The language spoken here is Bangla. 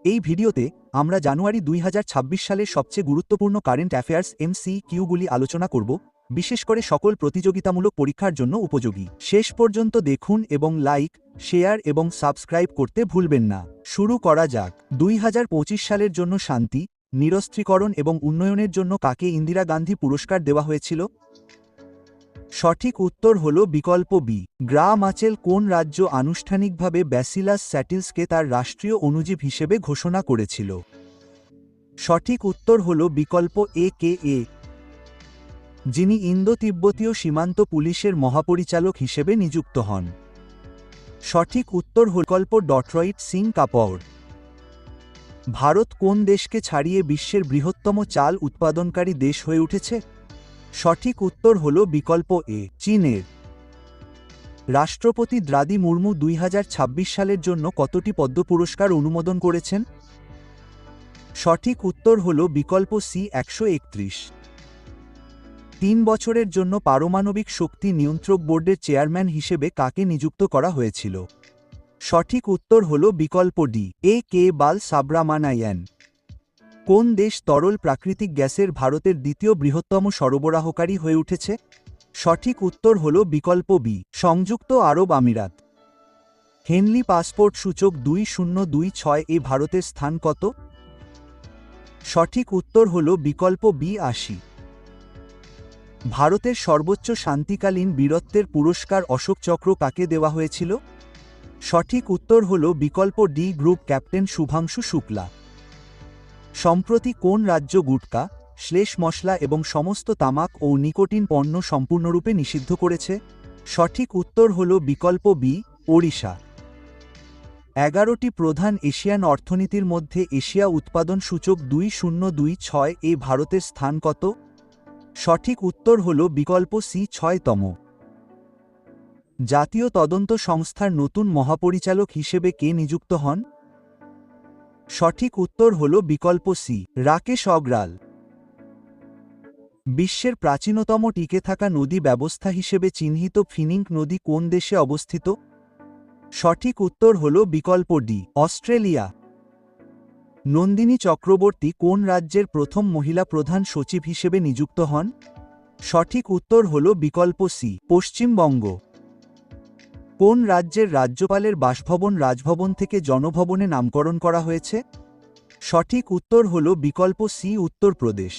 এই ভিডিওতে আমরা জানুয়ারি 2026 সালের সবচেয়ে গুরুত্বপূর্ণ কারেন্ট অ্যাফেয়ার্স MCQগুলি আলোচনা করব, বিশেষ করে সকল প্রতিযোগিতামূলক পরীক্ষার জন্য উপযোগী। শেষ পর্যন্ত দেখুন এবং লাইক, শেয়ার এবং সাবস্ক্রাইব করতে ভুলবেন না। শুরু করা যাক। 2025 সালের জন্য শান্তি, নিরস্ত্রীকরণ এবং উন্নয়নের জন্য কাকে ইন্দিরা গান্ধী পুরস্কার দেওয়া হয়েছিল? সঠিক উত্তর হল বিকল্প বি। গ্রা-মাচেল কোন রাজ্য আনুষ্ঠানিকভাবে ব্যাসিলাস স্যাটিলসকে তার রাষ্ট্রীয় অণুজীব হিসেবে ঘোষণা করেছিল? সঠিক উত্তর হল বিকল্প এ। যিনি ইন্দো-তিব্বতীয় সীমান্ত পুলিশের মহাপরিচালক হিসেবে নিযুক্ত হন। সঠিক উত্তর হল বিকল্প ডট্রয়েট সিং কাপড়। ভারত কোন দেশকে ছাড়িয়ে বিশ্বের বৃহত্তম চাল উৎপাদনকারী দেশ হয়ে উঠেছে? সঠিক উত্তর হল বিকল্প এ, চীনের। রাষ্ট্রপতি দ্রৌপদী মুর্মু 2026 সালের জন্য কতটি পদ্ম পুরস্কার অনুমোদন করেছেন? সঠিক উত্তর হল বিকল্প সি, 131। 3 বছরের জন্য পারমাণবিক শক্তি নিয়ন্ত্রক বোর্ডের চেয়ারম্যান হিসেবে কাকে নিযুক্ত করা হয়েছিল? সঠিক উত্তর হল বিকল্প ডি, কে বাল সাব্রামানায়ান। কোন দেশ তরল প্রাকৃতিক গ্যাসের ভারতের দ্বিতীয় বৃহত্তম সরবরাহকারী হয়ে উঠেছে? সঠিক উত্তর হল বিকল্প বি, সংযুক্ত আরব আমিরাত। হেনলি পাসপোর্ট সূচক 2026 এ ভারতের স্থান কত? সঠিক উত্তর হল বিকল্প বি, 80। ভারতের সর্বোচ্চ শান্তিকালীন বীরত্বের পুরস্কার অশোক চক্র কাকে দেওয়া হয়েছিল? সঠিক উত্তর হল বিকল্প D, group captain Shubhanshu Shukla. সম্প্রতি কোন রাজ্য গুটকা, শ্লেষ মশলা এবং সমস্ত তামাক ও নিকোটিন পণ্য সম্পূর্ণরূপে নিষিদ্ধ করেছে? সঠিক উত্তর হল বিকল্প বি, ওড়িশা। 11টি প্রধান এশিয়ান অর্থনীতির মধ্যে এশিয়া উৎপাদন সূচক 2026 এ ভারতের স্থান কত? সঠিক উত্তর হল বিকল্প সি, 6তম। জাতীয় তদন্ত সংস্থার নতুন মহাপরিচালক হিসেবে কে নিযুক্ত হন? সঠিক উত্তর হল বিকল্প সি, রাকেশ অগ্রাল। বিশ্বের প্রাচীনতম টিকে থাকা নদী ব্যবস্থা হিসেবে চিহ্নিত ফিনিংক নদী কোন দেশে অবস্থিত? সঠিক উত্তর হল বিকল্প ডি, অস্ট্রেলিয়া। নন্দিনী চক্রবর্তী কোন রাজ্যের প্রথম মহিলা প্রধান সচিব হিসেবে নিযুক্ত হন? সঠিক উত্তর হল বিকল্প সি, পশ্চিমবঙ্গ। কোন রাজ্যের রাজ্যপালের বাসভবন রাজভবন থেকে জনভবনে নামকরণ করা হয়েছে? সঠিক উত্তর হল বিকল্প সি, উত্তরপ্রদেশ।